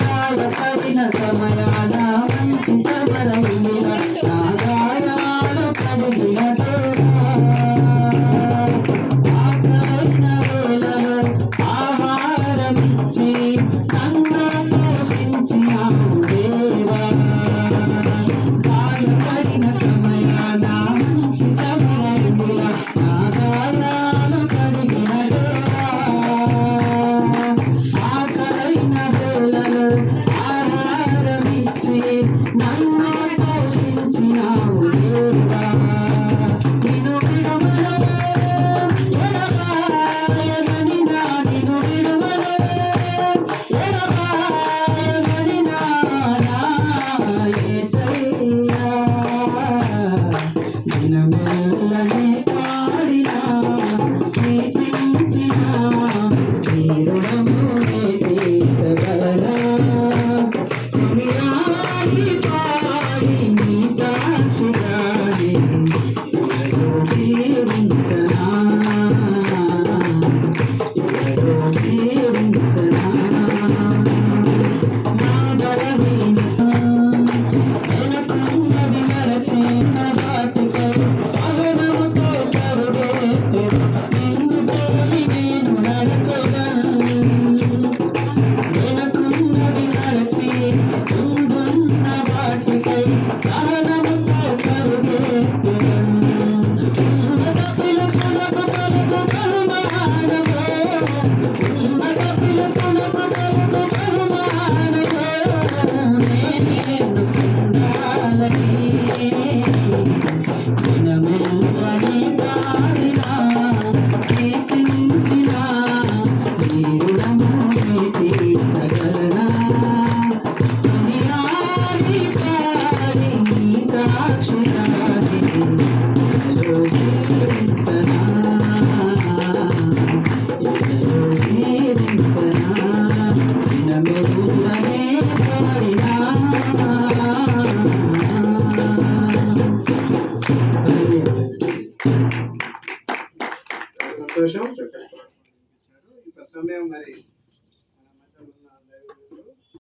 గాయపడిన సమయాన మంచి సమరమున గాయాలు కలిగిన ఆకలైన వేళలో ఆహారమిచ్చి నన్ను పోషించినావు దేవా. గాయపడిన సమయాన మంచి సమరమున గాయాలు కలిగిన నన్ను పోషించినావు దేవా. నిన్ను విడువలే ఎడబాయమని నిన్ను విడువలే ఎడబాయమని నా యేసయ్యా. దినమెల్లనే పాడినా కీర్తించినా నీ రుణమునే తీర్చగలనా. సంతోషం. సమయం మరి